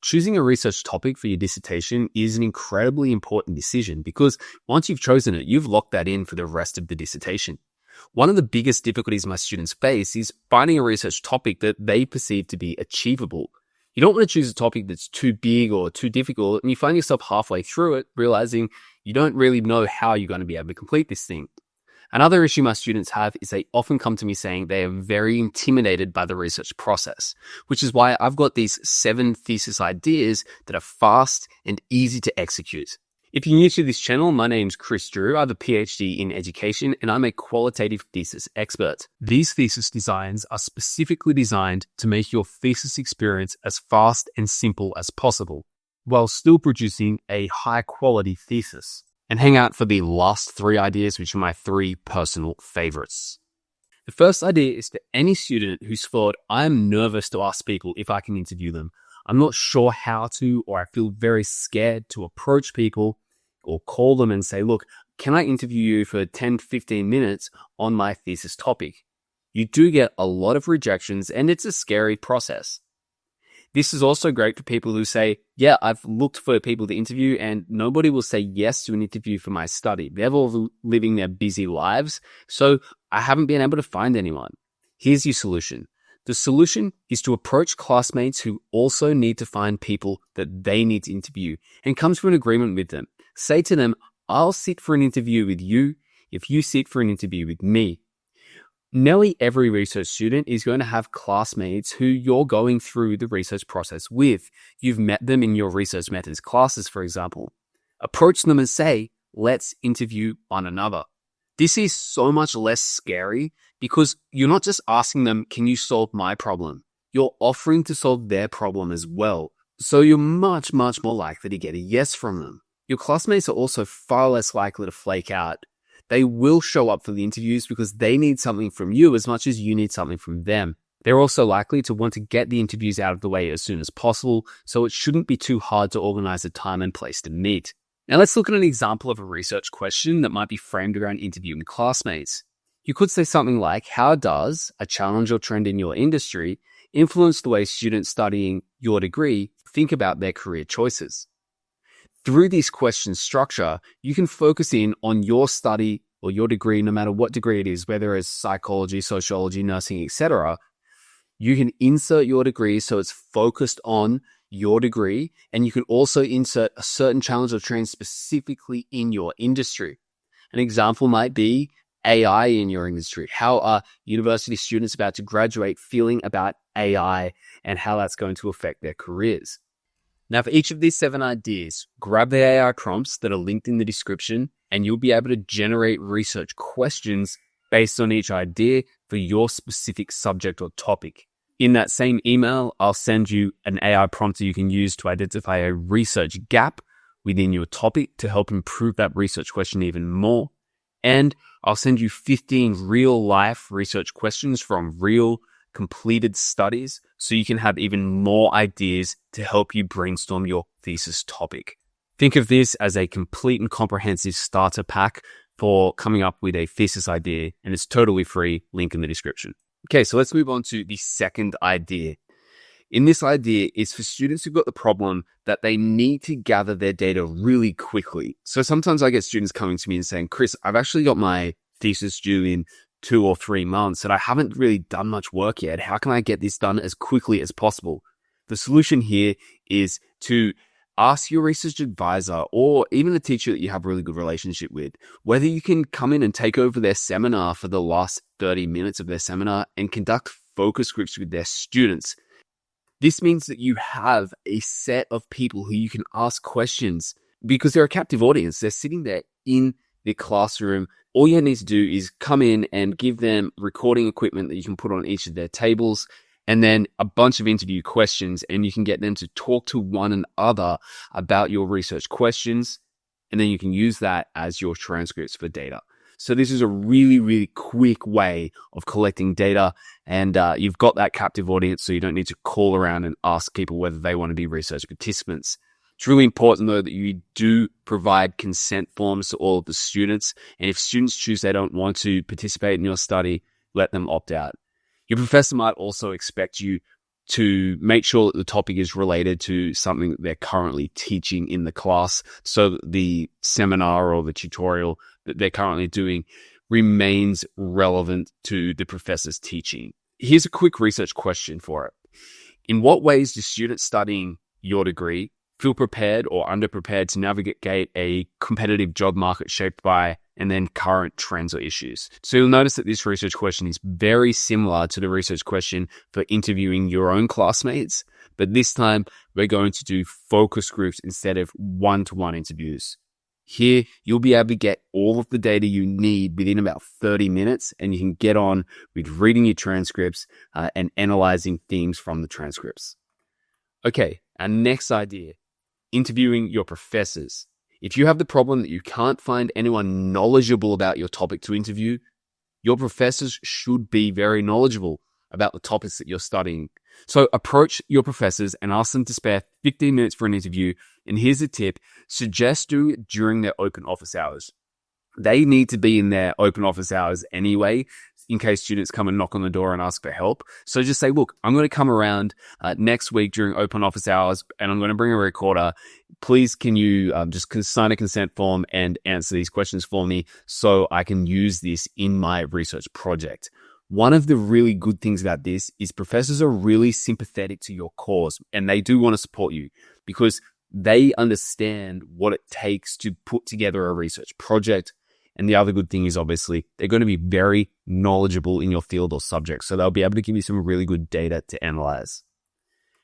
Choosing a research topic for your dissertation is an incredibly important decision because once you've chosen it, you've locked that in for the rest of the dissertation. One of the biggest difficulties my students face is finding a research topic that they perceive to be achievable. You don't want to choose a topic that's too big or too difficult, and you find yourself halfway through it, realizing you don't really know how you're going to be able to complete this thing. Another issue my students have is they often come to me saying they are very intimidated by the research process, which is why I've got these 7 thesis ideas that are fast and easy to execute. If you're new to this channel, my name's Chris Drew. I have a PhD in education and I'm a qualitative thesis expert. These thesis designs are specifically designed to make your thesis experience as fast and simple as possible, while still producing a high quality thesis. And hang out for the last 3 ideas, which are my 3 personal favorites. The first idea is for any student who's thought, I'm nervous to ask people if I can interview them. I'm not sure how to, or I feel very scared to approach people or call them and say, look, can I interview you for 10, 15 minutes on my thesis topic? You do get a lot of rejections and it's a scary process. This is also great for people who say, yeah, I've looked for people to interview and nobody will say yes to an interview for my study. They're all living their busy lives, so I haven't been able to find anyone. Here's your solution. The solution is to approach classmates who also need to find people that they need to interview and come to an agreement with them. Say to them, I'll sit for an interview with you if you sit for an interview with me. Nearly every research student is going to have classmates who you're going through the research process with. You've met them in your research methods classes, for example. Approach them and say, let's interview one another. This is so much less scary because you're not just asking them, can you solve my problem? You're offering to solve their problem as well. So you're much, much more likely to get a yes from them. Your classmates are also far less likely to flake out. They will show up for the interviews because they need something from you as much as you need something from them. They're also likely to want to get the interviews out of the way as soon as possible, so it shouldn't be too hard to organize a time and place to meet. Now let's look at an example of a research question that might be framed around interviewing classmates. You could say something like, how does a challenge or trend in your industry influence the way students studying your degree think about their career choices? Through this question structure, you can focus in on your study or your degree, no matter what degree it is, whether it's psychology, sociology, nursing, etc. You can insert your degree so it's focused on your degree, and you can also insert a certain challenge or trend specifically in your industry. An example might be AI in your industry. How are university students about to graduate feeling about AI and how that's going to affect their careers? Now, for each of these 7 ideas, grab the AI prompts that are linked in the description, and you'll be able to generate research questions based on each idea for your specific subject or topic. In that same email, I'll send you an AI prompt that you can use to identify a research gap within your topic to help improve that research question even more. And I'll send you 15 real-life research questions from real completed studies so you can have even more ideas to help you brainstorm your thesis topic. Think of this as a complete and comprehensive starter pack for coming up with a thesis idea, and it's totally free, link in the description. Okay, so let's move on to the second idea. In this idea, it's for students who've got the problem that they need to gather their data really quickly. So sometimes I get students coming to me and saying, Chris, I've actually got my thesis due in 2 or 3 months and I haven't really done much work yet. How can I get this done as quickly as possible? The solution here is to ask your research advisor or even a teacher that you have a really good relationship with, whether you can come in and take over their seminar for the last 30 minutes of their seminar and conduct focus groups with their students. This means that you have a set of people who you can ask questions because they're a captive audience. They're sitting there in the classroom. All you need to do is come in and give them recording equipment that you can put on each of their tables, and then a bunch of interview questions, and you can get them to talk to one another about your research questions, and then you can use that as your transcripts for data. So this is a really, really quick way of collecting data, and you've got that captive audience, so you don't need to call around and ask people whether they want to be research participants. It's really important, though, that you do provide consent forms to all of the students. And if students choose they don't want to participate in your study, let them opt out. Your professor might also expect you to make sure that the topic is related to something that they're currently teaching in the class, so that the seminar or the tutorial that they're currently doing remains relevant to the professor's teaching. Here's a quick research question for it. In what ways do students studying your degree feel prepared or underprepared to navigate a competitive job market shaped by and then current trends or issues? So you'll notice that this research question is very similar to the research question for interviewing your own classmates, but this time we're going to do focus groups instead of one-to-one interviews. Here, you'll be able to get all of the data you need within about 30 minutes, and you can get on with reading your transcripts and analyzing themes from the transcripts. Okay, our next idea, interviewing your professors. If you have the problem that you can't find anyone knowledgeable about your topic to interview, your professors should be very knowledgeable about the topics that you're studying. So approach your professors and ask them to spare 15 minutes for an interview. And here's a tip, suggest doing it during their open office hours. They need to be in their open office hours anyway, in case students come and knock on the door and ask for help. So just say, look, I'm going to come around next week during open office hours and I'm going to bring a recorder. Please, can you just sign a consent form and answer these questions for me so I can use this in my research project? One of the really good things about this is professors are really sympathetic to your cause and they do want to support you because they understand what it takes to put together a research project. And the other good thing is obviously they're going to be very knowledgeable in your field or subject. So they'll be able to give you some really good data to analyze.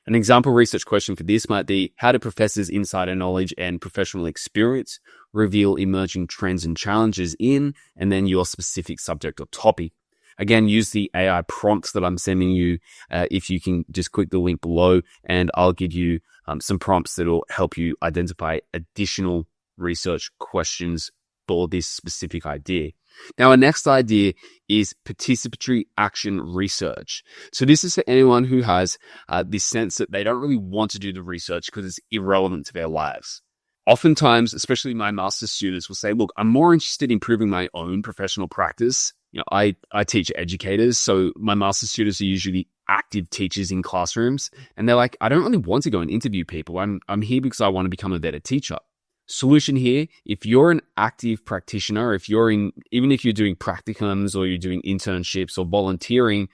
An example research question for this might be, how do professors' insider knowledge and professional experience reveal emerging trends and challenges in, and then your specific subject or topic? Again, use the AI prompts that I'm sending you. If you can just click the link below and I'll give you some prompts that will help you identify additional research questions for this specific idea. Now, our next idea is participatory action research. So this is for anyone who has this sense that they don't really want to do the research because it's irrelevant to their lives. Oftentimes, especially my master's students will say, look, I'm more interested in improving my own professional practice. I teach educators, so my master's students are usually active teachers in classrooms, and they're like, I don't really want to go and interview people. I'm here because I want to become a better teacher. Solution here, if you're an active practitioner, even if you're doing practicums or you're doing internships or volunteering,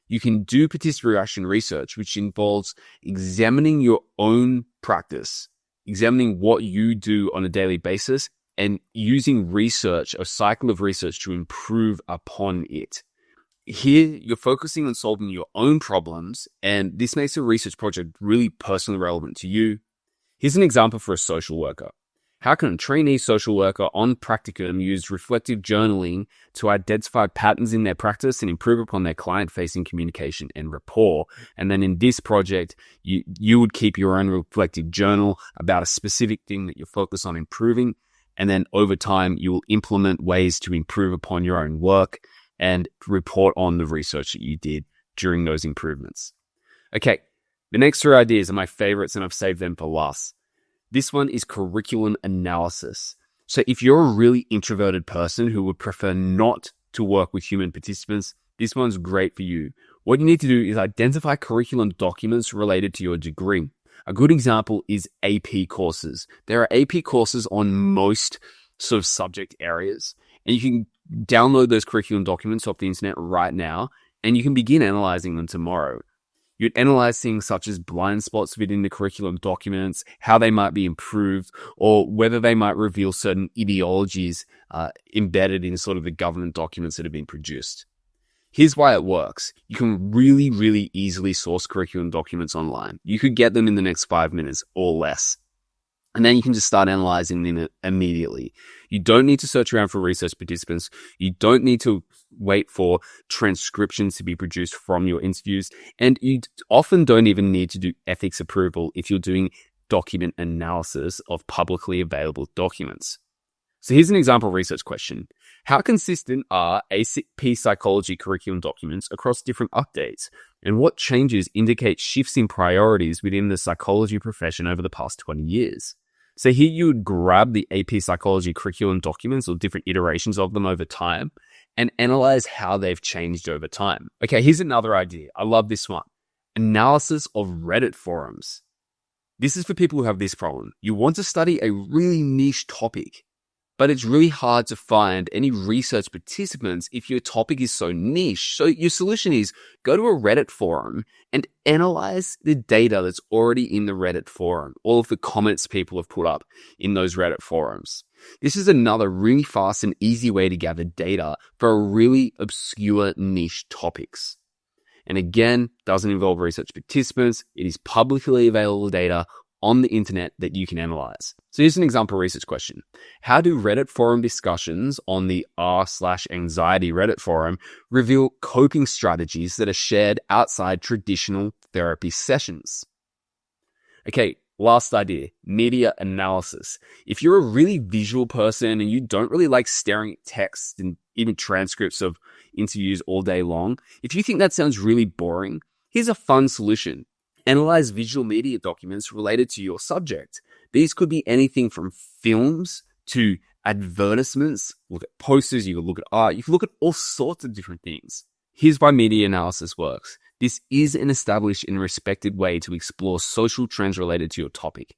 you can do participatory action research, which involves examining your own practice, examining what you do on a daily basis, and using research, a cycle of research to improve upon it. Here, you're focusing on solving your own problems, and this makes a research project really personally relevant to you. Here's an example for a social worker. How can a trainee social worker on practicum use reflective journaling to identify patterns in their practice and improve upon their client-facing communication and rapport? And then in this project, you would keep your own reflective journal about a specific thing that you're focused on improving. And then over time, you will implement ways to improve upon your own work and report on the research that you did during those improvements. Okay, the next three ideas are my favorites and I've saved them for last. This one is curriculum analysis. So if you're a really introverted person who would prefer not to work with human participants, this one's great for you. What you need to do is identify curriculum documents related to your degree. A good example is AP courses. There are AP courses on most sort of subject areas, and you can download those curriculum documents off the internet right now, and you can begin analyzing them tomorrow. You'd analyze things such as blind spots within the curriculum documents, how they might be improved, or whether they might reveal certain ideologies embedded in sort of the government documents that have been produced. Here's why it works. You can really, really easily source curriculum documents online. You could get them in the next 5 minutes or less. And then you can just start analyzing them immediately. You don't need to search around for research participants. You don't need to wait for transcriptions to be produced from your interviews. And you often don't even need to do ethics approval if you're doing document analysis of publicly available documents. So here's an example research question. How consistent are AP psychology curriculum documents across different updates? And what changes indicate shifts in priorities within the psychology profession over the past 20 years? So here you would grab the AP psychology curriculum documents or different iterations of them over time and analyze how they've changed over time. Okay, here's another idea. I love this one. Analysis of Reddit forums. This is for people who have this problem. You want to study a really niche topic, but it's really hard to find any research participants if your topic is so niche. So your solution is go to a Reddit forum and analyze the data that's already in the Reddit forum, all of the comments people have put up in those Reddit forums. This is another really fast and easy way to gather data for really obscure niche topics. And again, doesn't involve research participants. It is publicly available data on the internet that you can analyze. So here's an example research question. How do Reddit forum discussions on the r/anxiety Reddit forum reveal coping strategies that are shared outside traditional therapy sessions? Okay, last idea, media analysis. If you're a really visual person and you don't really like staring at text and even transcripts of interviews all day long, if you think that sounds really boring, here's a fun solution. Analyze visual media documents related to your subject. These could be anything from films to advertisements. Look at posters, you can look at art, you can look at all sorts of different things. Here's why media analysis works. This is an established and respected way to explore social trends related to your topic.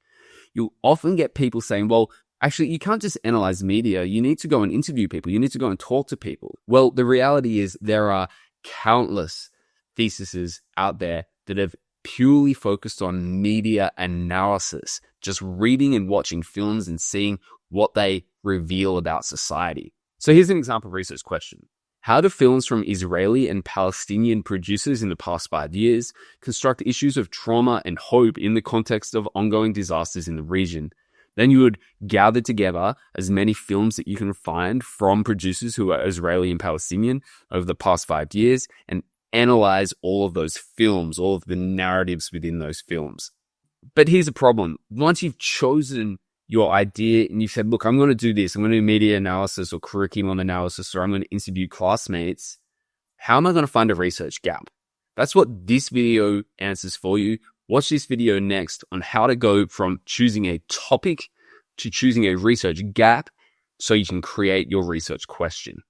You'll often get people saying, well, actually, you can't just analyze media. You need to go and interview people. You need to go and talk to people. Well, the reality is there are countless theses out there that have purely focused on media analysis, just reading and watching films and seeing what they reveal about society. So here's an example research question. How do films from Israeli and Palestinian producers in the past 5 years construct issues of trauma and hope in the context of ongoing disasters in the region? Then you would gather together as many films that you can find from producers who are Israeli and Palestinian over the past 5 years and analyze all of those films, all of the narratives within those films. But here's a problem. Once you've chosen your idea and you've said, look, I'm going to do this, I'm going to do media analysis or curriculum analysis, or I'm going to interview classmates, how am I going to find a research gap? That's what this video answers for you. Watch this video next on how to go from choosing a topic to choosing a research gap so you can create your research question.